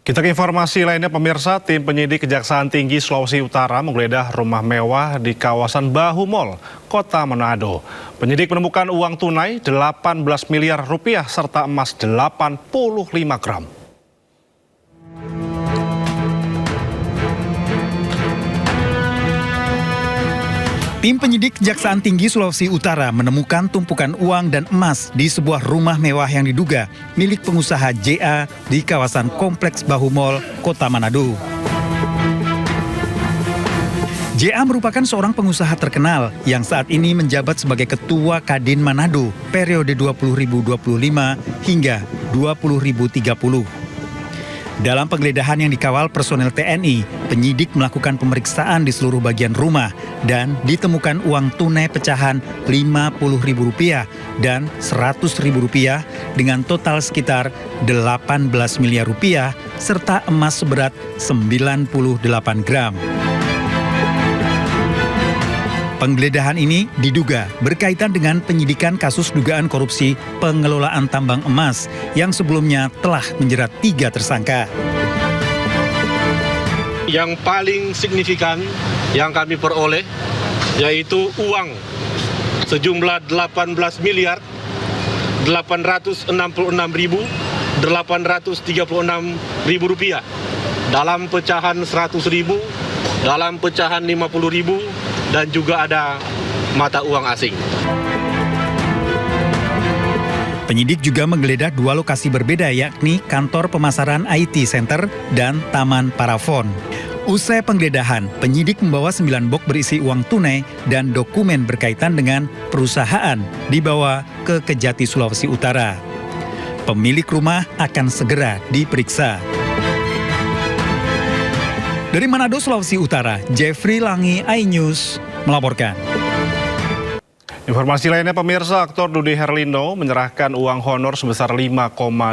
Kita ke informasi lainnya, pemirsa. Tim penyidik Kejaksaan Tinggi Sulawesi Utara menggeledah rumah mewah di kawasan Bahu Mall, Kota Manado. Penyidik menemukan uang tunai 18 miliar rupiah serta emas 85 gram. Tim penyidik Kejaksaan Tinggi Sulawesi Utara menemukan tumpukan uang dan emas di sebuah rumah mewah yang diduga milik pengusaha JA di kawasan Kompleks Bahu Mall, Kota Manado. JA merupakan seorang pengusaha terkenal yang saat ini menjabat sebagai Ketua Kadin Manado periode 20.025 hingga 20.030. Dalam penggeledahan yang dikawal personel TNI, penyidik melakukan pemeriksaan di seluruh bagian rumah dan ditemukan uang tunai pecahan Rp50.000 dan Rp100.000 dengan total sekitar 18 miliar rupiah serta emas seberat 98 gram. Penggeledahan ini diduga berkaitan dengan penyidikan kasus dugaan korupsi pengelolaan tambang emas yang sebelumnya telah menjerat 3 tersangka. Yang paling signifikan yang kami peroleh yaitu uang sejumlah 18 miliar 866.836.000 rupiah dalam pecahan 100.000, dalam pecahan 50.000 dan juga ada mata uang asing. Penyidik juga menggeledah 2 lokasi berbeda, yakni kantor pemasaran IT Center dan Taman Parafon. Usai penggeledahan, penyidik membawa 9 box berisi uang tunai dan dokumen berkaitan dengan perusahaan dibawa ke Kejati, Sulawesi Utara. Pemilik rumah akan segera diperiksa. Dari Manado, Sulawesi Utara, Jeffrey Langi, iNews melaporkan. Informasi lainnya, pemirsa, aktor Dude Herlino menyerahkan uang honor sebesar 5,25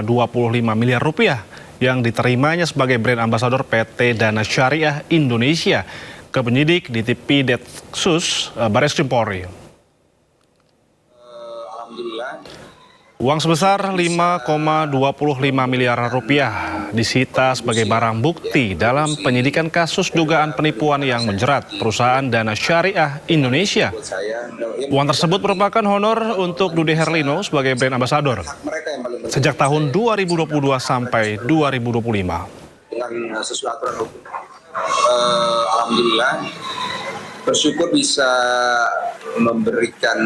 miliar rupiah yang diterimanya sebagai brand ambasador PT Dana Syariah Indonesia ke penyidik di TV Detsus Bareskrim Polri. Uang sebesar 5,25 miliar rupiah disita sebagai barang bukti dalam penyidikan kasus dugaan penipuan yang menjerat perusahaan Dana Syariah Indonesia. Uang tersebut merupakan honor untuk Dude Herlino sebagai brand ambasador sejak tahun 2022 sampai 2025. Dengan sesuai aturan hukum, alhamdulillah bersyukur bisa memberikan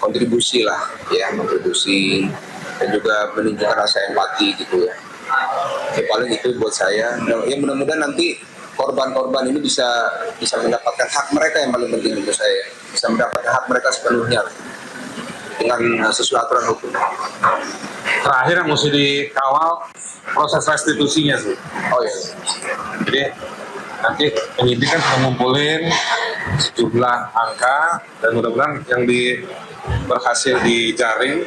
kontribusi lah, ya, kontribusi dan juga menunjukkan rasa empati gitu ya. Paling itu buat saya. Ya mudah-mudahan nanti korban-korban ini bisa mendapatkan hak mereka yang paling penting untuk saya, bisa mendapatkan hak mereka sepenuhnya dengan sesuai aturan hukum. Terakhir yang mesti dikawal proses restitusinya sih. Oh iya. Jadi nanti penyidik kan mengumpulin sejumlah angka dan mudah-mudahan yang berhasil dijaring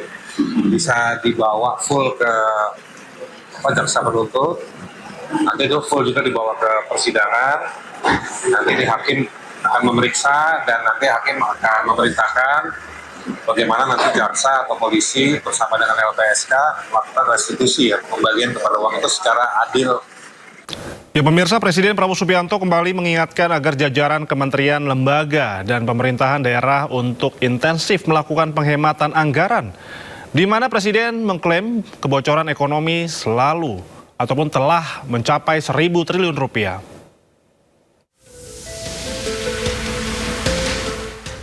bisa dibawa full ke jaksa penuntut. Nanti itu full juga dibawa ke persidangan. Nanti hakim akan memeriksa dan nanti hakim akan memerintahkan bagaimana nanti jaksa atau polisi bersama dengan LPSK melakukan restitusi, ya, pembalian kepada uang itu secara adil. Ya, pemirsa, Presiden Prabowo Subianto kembali mengingatkan agar jajaran kementerian, lembaga, dan pemerintahan daerah untuk intensif melakukan penghematan anggaran, di mana Presiden mengklaim kebocoran ekonomi selalu ataupun telah mencapai 1.000 triliun rupiah.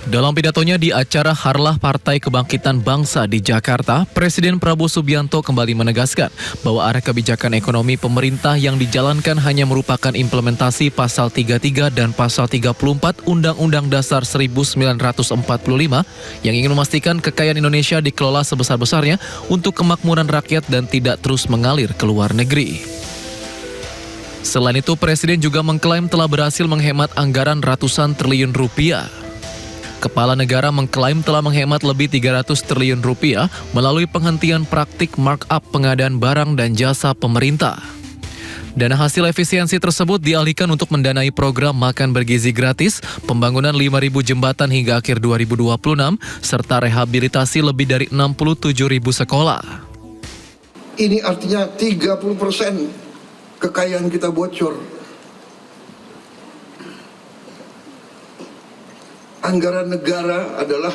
Dalam pidatonya di acara Harlah Partai Kebangkitan Bangsa di Jakarta, Presiden Prabowo Subianto kembali menegaskan bahwa arah kebijakan ekonomi pemerintah yang dijalankan hanya merupakan implementasi Pasal 33 dan Pasal 34 Undang-Undang Dasar 1945 yang ingin memastikan kekayaan Indonesia dikelola sebesar-besarnya untuk kemakmuran rakyat dan tidak terus mengalir ke luar negeri. Selain itu, Presiden juga mengklaim telah berhasil menghemat anggaran ratusan triliun rupiah. Kepala negara mengklaim telah menghemat lebih 300 triliun rupiah melalui penghentian praktik markup pengadaan barang dan jasa pemerintah. Dana hasil efisiensi tersebut dialihkan untuk mendanai program makan bergizi gratis, pembangunan 5.000 jembatan hingga akhir 2026, serta rehabilitasi lebih dari 67.000 sekolah. Ini artinya 30% kekayaan kita bocor. Anggaran negara adalah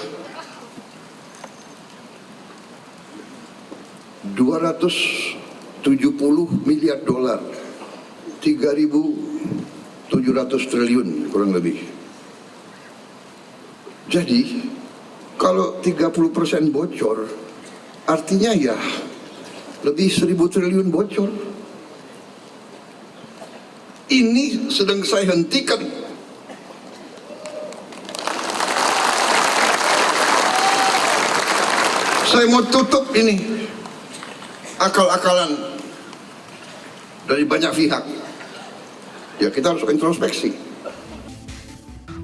270 miliar dolar, 3.700 triliun kurang lebih. Jadi kalau 30% bocor, artinya ya lebih 1.000 triliun bocor. Ini sedang saya hentikan. Saya mau tutup ini akal-akalan dari banyak pihak. Ya kita harus introspeksi.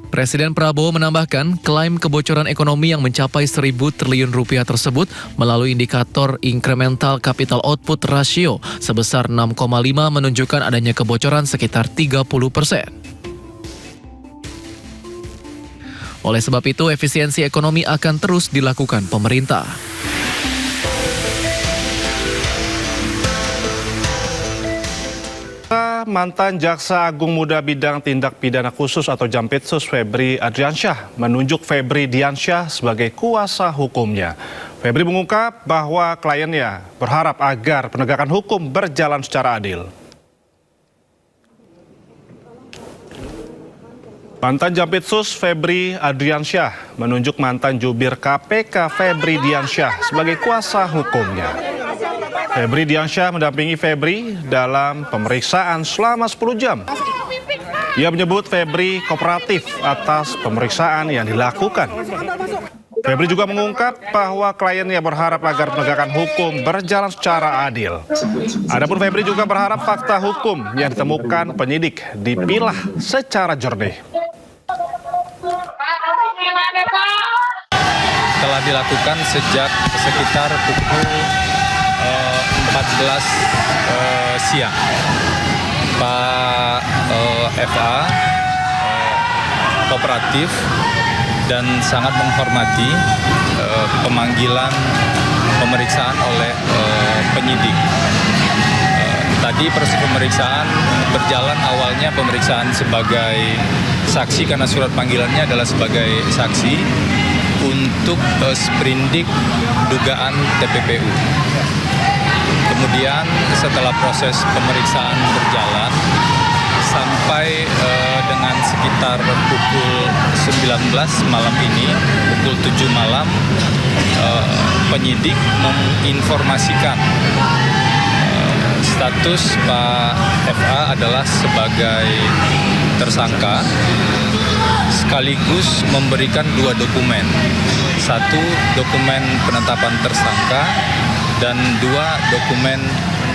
Presiden Prabowo menambahkan klaim kebocoran ekonomi yang mencapai 1.000 triliun rupiah tersebut melalui indikator incremental capital output ratio sebesar 6,5 menunjukkan adanya kebocoran sekitar 30%. Oleh sebab itu, efisiensi ekonomi akan terus dilakukan pemerintah. Mantan Jaksa Agung Muda Bidang Tindak Pidana Khusus atau Jampitsus Febri Adriansyah menunjuk Febri Diansyah sebagai kuasa hukumnya. Febri mengungkap bahwa kliennya berharap agar penegakan hukum berjalan secara adil. Mantan Jampitsus Febri Adriansyah menunjuk mantan jubir KPK Febri Diansyah sebagai kuasa hukumnya. Febri Diansyah mendampingi Febri dalam pemeriksaan selama 10 jam. Ia menyebut Febri kooperatif atas pemeriksaan yang dilakukan. Febri juga mengungkap bahwa kliennya berharap agar penegakan hukum berjalan secara adil. Adapun Febri juga berharap fakta hukum yang ditemukan penyidik dipilah secara jernih. Telah dilakukan sejak sekitar pukul 14 siang. Pak FA kooperatif dan sangat menghormati pemanggilan pemeriksaan oleh penyidik. Tadi proses pemeriksaan berjalan, awalnya pemeriksaan sebagai saksi karena surat panggilannya adalah sebagai saksi untuk sprindik dugaan TPPU. Kemudian setelah proses pemeriksaan berjalan sampai dengan sekitar pukul 19 malam ini, pukul 7 malam, penyidik menginformasikan status Pak FA adalah sebagai tersangka, sekaligus memberikan 2 dokumen. 1 dokumen penetapan tersangka dan 2 dokumen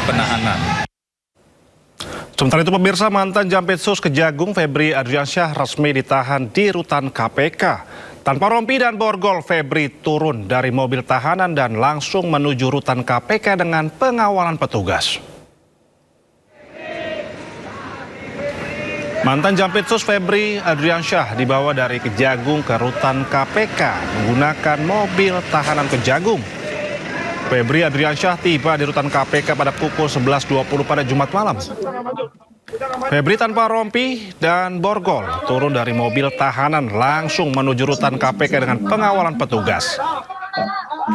penahanan. Sementara itu pemirsa, mantan Jampitsus Kejagung Febri Adriansyah resmi ditahan di rutan KPK. Tanpa rompi dan borgol, Febri turun dari mobil tahanan dan langsung menuju rutan KPK dengan pengawalan petugas. Mantan Jampitsus Febri Adriansyah dibawa dari Kejagung ke rutan KPK menggunakan mobil tahanan Kejagung. Febri Adriansyah tiba di rutan KPK pada pukul 11.20 pada Jumat malam. Febri tanpa rompi dan borgol turun dari mobil tahanan langsung menuju rutan KPK dengan pengawalan petugas.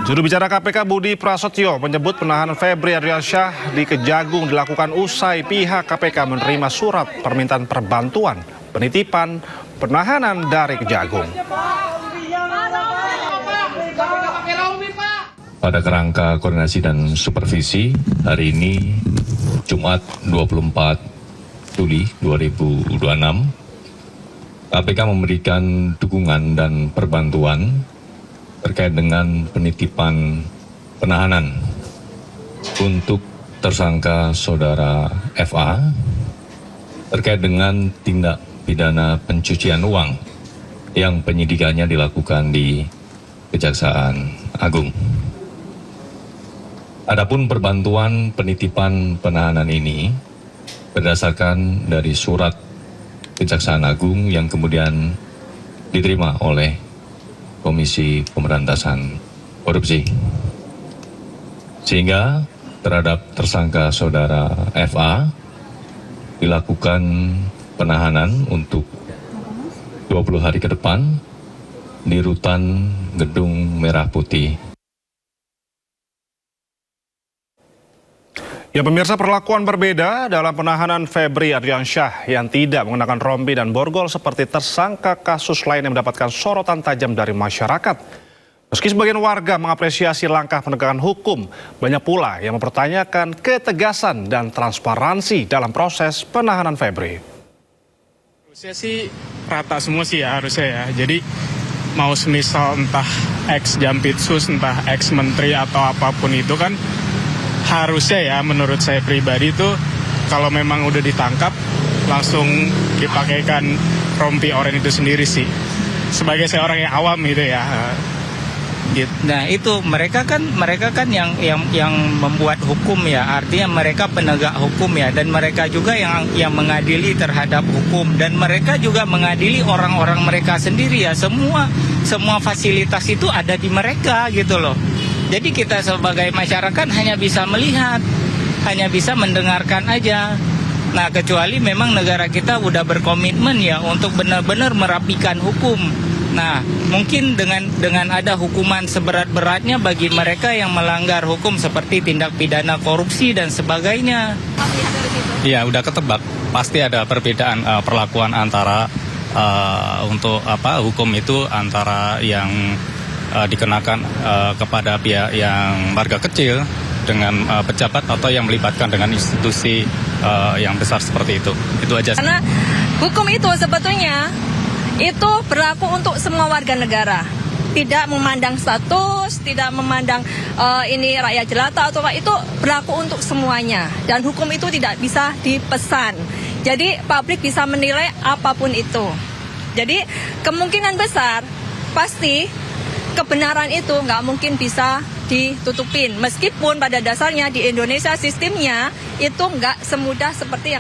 Juru bicara KPK Budi Prasetyo menyebut penahanan Febri Adriansyah di Kejagung dilakukan usai pihak KPK menerima surat permintaan perbantuan penitipan penahanan dari Kejagung. Pada kerangka koordinasi dan supervisi, hari ini Jumat 24 Juli 2026, KPK memberikan dukungan dan perbantuan terkait dengan penitipan penahanan untuk tersangka saudara FA terkait dengan tindak pidana pencucian uang yang penyidikannya dilakukan di Kejaksaan Agung. Adapun perbantuan penitipan penahanan ini berdasarkan dari surat Kejaksaan Agung yang kemudian diterima oleh Komisi Pemberantasan Korupsi. Sehingga terhadap tersangka saudara FA dilakukan penahanan untuk 20 hari ke depan di rutan Gedung Merah Putih. Ya pemirsa, perlakuan berbeda dalam penahanan Febri Ardiansyah yang tidak mengenakan rompi dan borgol seperti tersangka kasus lain yang mendapatkan sorotan tajam dari masyarakat. Meski sebagian warga mengapresiasi langkah penegakan hukum, banyak pula yang mempertanyakan ketegasan dan transparansi dalam proses penahanan Febri. Harusnya sih rata semua sih ya harusnya ya. Jadi mau semisal entah ex-Jampitsus, entah ex-menteri atau apapun itu kan harusnya ya menurut saya pribadi itu kalau memang udah ditangkap langsung dipakaikan rompi oranye itu sendiri sih. Sebagai seorang yang awam gitu ya. Gitu. Nah itu mereka kan yang membuat hukum ya, artinya mereka penegak hukum ya, dan mereka juga yang mengadili terhadap hukum, dan mereka juga mengadili orang-orang mereka sendiri ya. Semua fasilitas itu ada di mereka gitu loh. Jadi kita sebagai masyarakat hanya bisa melihat, hanya bisa mendengarkan aja. Nah kecuali memang negara kita udah berkomitmen ya untuk benar-benar merapikan hukum. Nah, mungkin dengan ada hukuman seberat-beratnya bagi mereka yang melanggar hukum seperti tindak pidana korupsi dan sebagainya. Iya, udah ketebak. Pasti ada perbedaan perlakuan antara untuk hukum itu antara yang dikenakan kepada pihak yang warga kecil dengan pejabat atau yang melibatkan dengan institusi yang besar seperti itu. Itu aja. Karena hukum itu sebetulnya itu berlaku untuk semua warga negara, tidak memandang status, tidak memandang ini rakyat jelata atau apa, itu berlaku untuk semuanya, dan hukum itu tidak bisa dipesan. Jadi publik bisa menilai apapun itu. Jadi kemungkinan besar pasti kebenaran itu nggak mungkin bisa ditutupin, meskipun pada dasarnya di Indonesia sistemnya itu nggak semudah seperti yang